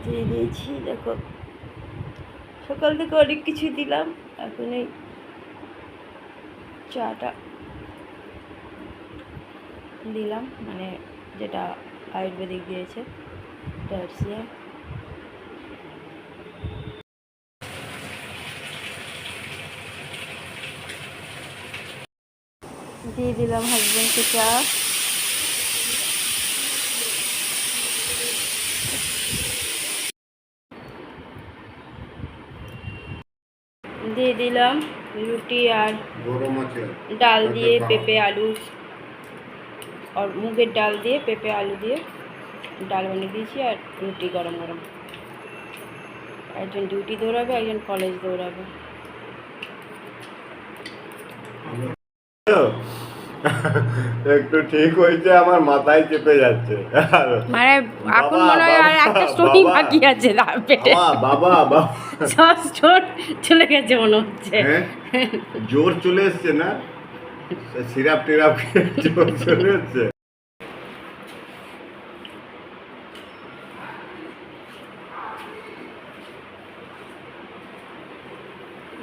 দিয়ে দিয়েছি। দেখো সকাল থেকে অনেক কিছু দিলাম, এখন এই চাটা দিলাম, মানে যেটা আয়ুর্বেদিক দিয়েছে ক্যালসিয়াম। দিয়ে দিলাম হাজব্যান্ডকে চা। দিয়ে দিলাম রুটি আর ডাল দিয়ে পেঁপে আলু, আর মুগের ডাল দিয়ে পেঁপে আলু দিয়ে ডাল বানিয়ে দিয়েছি, আর রুটি গরম গরম। একজন ডিউটি দৌড়াবে, একজন কলেজ দৌড়াবে। একটু ঠিক হয়েছে, আমার মাথায় চেপে যাচ্ছে। মানে এখন মনে হয় আর একটা স্টোরি বাকি আছে পেটে। বাবা বাবা সব স্টোর চলে গেছে মনে হচ্ছে। জোর চলে এসছে না, সিরাপ টিরাপ জোর চলে এসছে।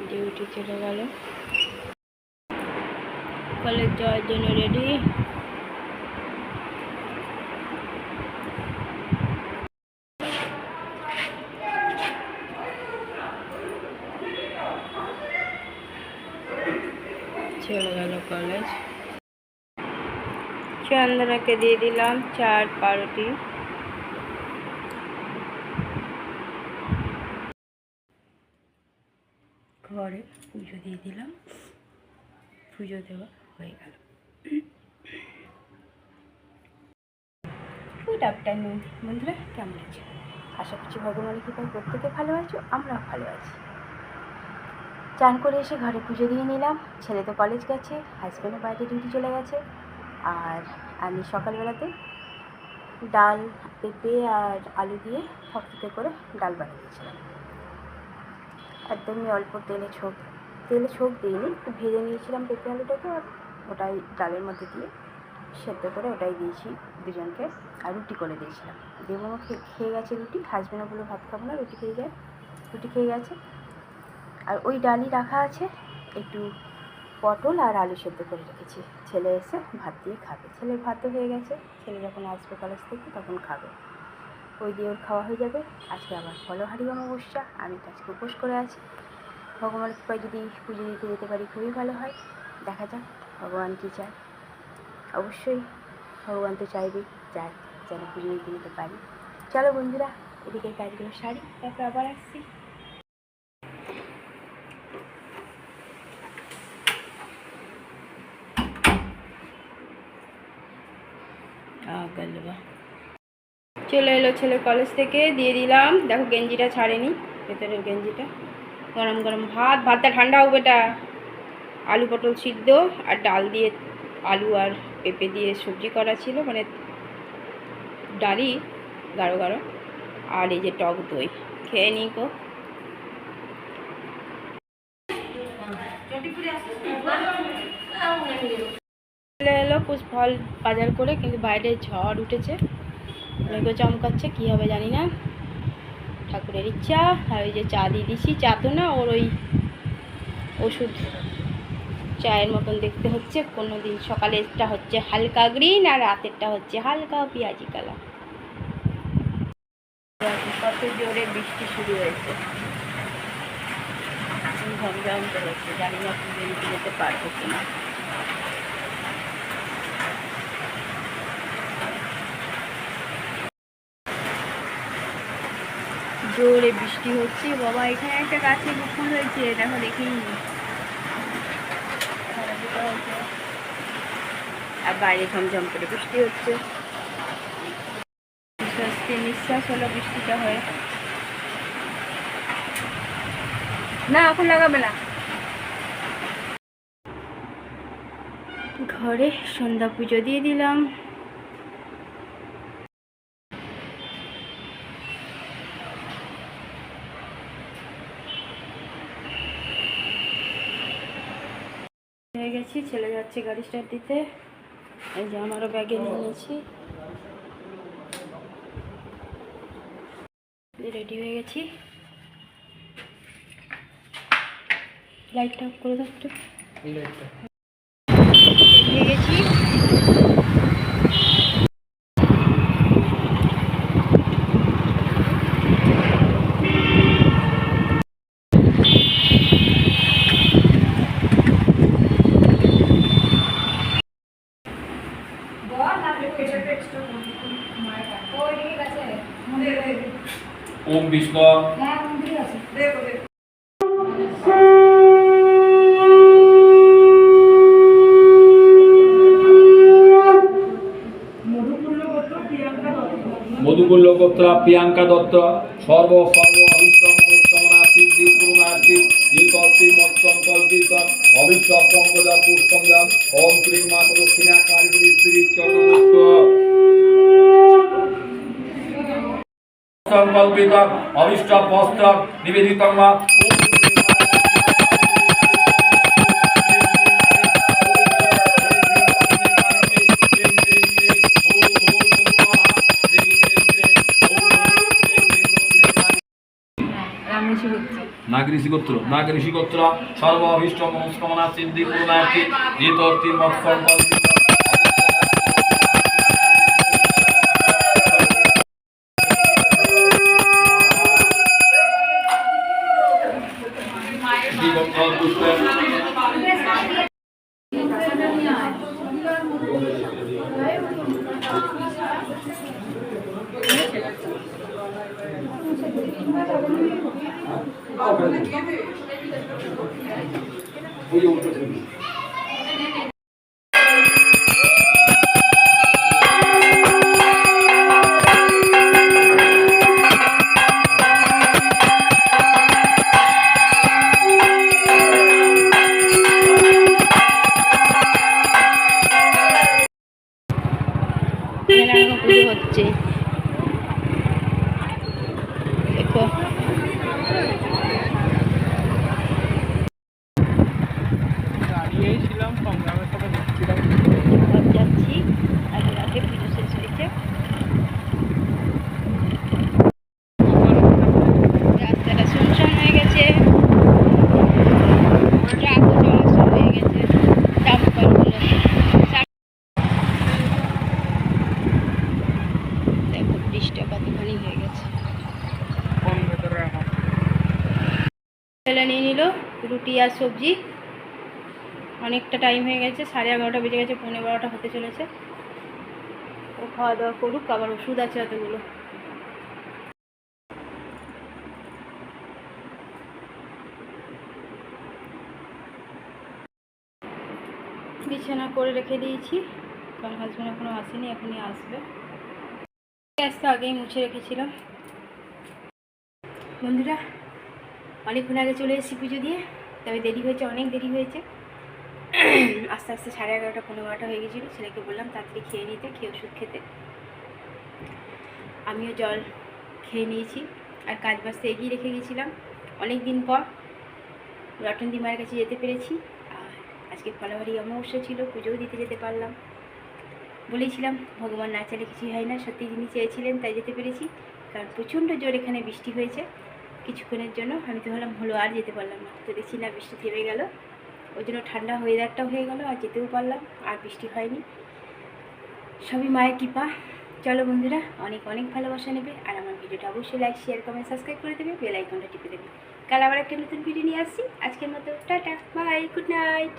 ডিউটি চলে গেল, কলেজ যাওয়ার জন্য রেডি। চলে গেল কলেজ। চন্দনাকে দিয়ে দিলাম চার পাউরুটি। ঘরে পুজো দিয়ে দিলাম, পুজো দেওয়া হয়ে গেল। গুড আফটারনুন বন্ধুরা, কেমন আছো? আশা করছি ভগবানের কৃপায় প্রত্যেকে ভালো আছো, আমরাও ভালো আছি। চান করে এসে ঘরে পুজো দিয়ে নিলাম। ছেলে তো কলেজ গেছে, হাজব্যান্ডও বাইরে ডিউটি চলে গেছে, আর আমি সকালবেলাতে ডাল পেঁপে আর আলু দিয়ে থকথকে করে ডাল বানিয়ে দিয়েছিলাম। একদমই অল্প তেলে ছোঁক দিইনি, একটু ভেজে নিয়েছিলাম পেঁপে আলুটাকে, আর ওটাই ডালের মধ্যে দিয়ে সেদ্ধ করে ওটাই দিয়েছি দুজনকে, আর রুটি করে দিয়েছিলাম। দেবনও খেয়ে গেছে রুটি, হাজব্যান্ডও বলে ভাত খাবো না, রুটি খেয়ে গেছে। আর ওই ডালই রাখা আছে, একটু পটল আর আলু সেদ্ধ করে রেখেছি। ছেলে এসে ভাত দিয়ে খাবে, ছেলের ভাতও হয়ে গেছে, ছেলে যখন আসবে কলেজ থেকে তখন খাবে, ওই দিয়ে ওর খাওয়া হয়ে যাবে। আজকে আবার ফলহারি অমাবস্যা, আমি তো আজকে উপোস করে আছি। ভগবানের কৃপায় যদি পুজো দিতে যেতে পারি খুবই ভালো হয়, দেখা যাক ভগবান কী চায়। অবশ্যই ভগবান তো চাইবে যেন পুজো দিতে যেতে পারি। চলো বন্ধুরা, এদিকে কাজগুলো সারি, তারপর আবার আসছি। চলে এলো ছেলে কলেজ থেকে, দিয়ে দিলাম। দেখো গেঞ্জিটা ছাড়েনি, ভেতরের গেঞ্জিটা। গরম গরম ভাতটা ঠান্ডা হোক বেটা। আলু পটল সিদ্ধ আর ডাল দিয়ে, আলু আর পেঁপে দিয়ে সবজি করা ছিল, মানে ডালি গাঢ় গাঢ়, আর এই যে টক দই। খেয়ে নিই গো। চলে এলো ফল বাজার করে, কিন্তু বাইরে ঝড় উঠেছে, মেঘও চমকাচ্ছে, কী হবে জানি না। ঠাকুরের ইচ্ছা। আর ওই যে চা দিয়ে দিচ্ছি, চা তো না, ওর ওই ওষুধ চায়ের মতন দেখতে হচ্ছে। কোনো দিন সকালেরটা হচ্ছে হালকা গ্রিন, আর রাতেরটা হচ্ছে হালকা পেঁয়াজি কালার। কত জোরে বৃষ্টি শুরু হয়েছে, ঝমঝম করেছে, জানি না পুজো দিতে যেতে পারবো কিনা। জোরে বৃষ্টি হচ্ছে বাবা। এখানে একটা গাছে ফুল হয়েছে, দেখো দেখেই নি, আর বাইরে ঝমঝম করে বৃষ্টি হচ্ছে। নিঃশ্বাস হলো বৃষ্টিটা হয়ে। না এখন লাগাবে না। ঘরে সন্ধ্যা পুজো দিয়ে দিলাম। হয়ে গেছি, ছেলে যাচ্ছে গাড়ি স্টার্ট দিতে। এই যে আমারও ব্যাগে নিয়ে নিয়েছি। রেডি হয়ে গেছি, লাইটটা অফ করে দাও একটু। হয়ে গেছি, ওম বিষ্ণু মধুকুল্ল গোত্র প্রিয়াঙ্কা দত্ত সর্ব অভিষ্টমনা সিদ্ধি পূর্ণার্থী দীপত্তি মত্তম কল্পিত অভিষ্টম পঙ্কজা পুষ্পঙ্গম ওম ক্রিং মাতা দক্ষিণা কালী স্ত্রী চরণস্ত সংকল্পিত অভিষ্ট বস্ত্র নিবেদিতম মা নাগরিষি গোত্র সর্ব অভিষ্ট মনস্কামনা সিদ্ধি পূর্ণার্থী দীপত্তি মত্তম কল্পিত পুজো হচ্ছে, দেখো যাচ্ছি, আগে রাতে পুজো শেষ হয়েছে, রাস্তাটা শুনশান হয়ে গেছে, ট্রাকও চলা শুরু হয়ে গেছে, ডাম্পারগুলো দেখো বৃষ্টিটা কতখানি হয়ে গেছে। ছেলে নিয়ে নিল রুটি আর সবজি, অনেকটা টাইম হয়ে গেছে, 11:30 বেজে গেছে, 11:15 হতে চলেছে। ও খাওয়া দাওয়া করুক, আবার ওষুধ আছে এতগুলো। বিছানা করে রেখে দিয়েছি, কারণ হাজব্যান্ড এখনও আসেনি, এখনই আসবে। গ্যাসটা আগেই মুছে রেখেছিলাম। বন্ধুরা অনেকক্ষণ আগে চলে এসেছি পুজো দিয়ে, তবে দেরি হয়েছে, অনেক দেরি হয়েছে। আস্তে আস্তে 11:30 15:00 হয়ে গেছিলো। ছেলেকে বললাম তাড়াতাড়ি খেয়ে নিতে, খেয়ে ওষুধ খেতে। আমিও জল খেয়ে নিয়েছি, আর কাজ বাজতে এগিয়ে রেখে গেছিলাম। অনেক দিন পর রটনদি মায়ের কাছে যেতে পেরেছি, আর আজকে ফলাবাড়ি অমাবস্যা ছিল, পুজোও দিতে যেতে পারলাম। বলেছিলাম ভগবান না চাইলে কিছুই হয় না, সত্যি যিনি চেয়েছিলেন তাই যেতে পেরেছি। কারণ প্রচণ্ড জোর এখানে বৃষ্টি হয়েছে কিছুক্ষণের জন্য, আমি তো ভাবলাম হলো আর যেতে পারলাম না, তো দেখছি না বৃষ্টি থেমে গেল। ওই জন্য ঠান্ডা ওয়েদারটাও হয়ে গেল, আর যেতেও পারলাম, আর বৃষ্টি হয়নি। সবই মায়ের কৃপা। চলো বন্ধুরা, অনেক অনেক ভালোবাসা নেবে, আর আমার ভিডিওটা অবশ্যই লাইক শেয়ার কমেন্ট সাবস্ক্রাইব করে দেবে, বেল আইকনটা টিপে দেবে। কাল আবার একটা নতুন ভিডিও নিয়ে আসছি। আজকের মতো টাটা, বাই, গুড নাইট।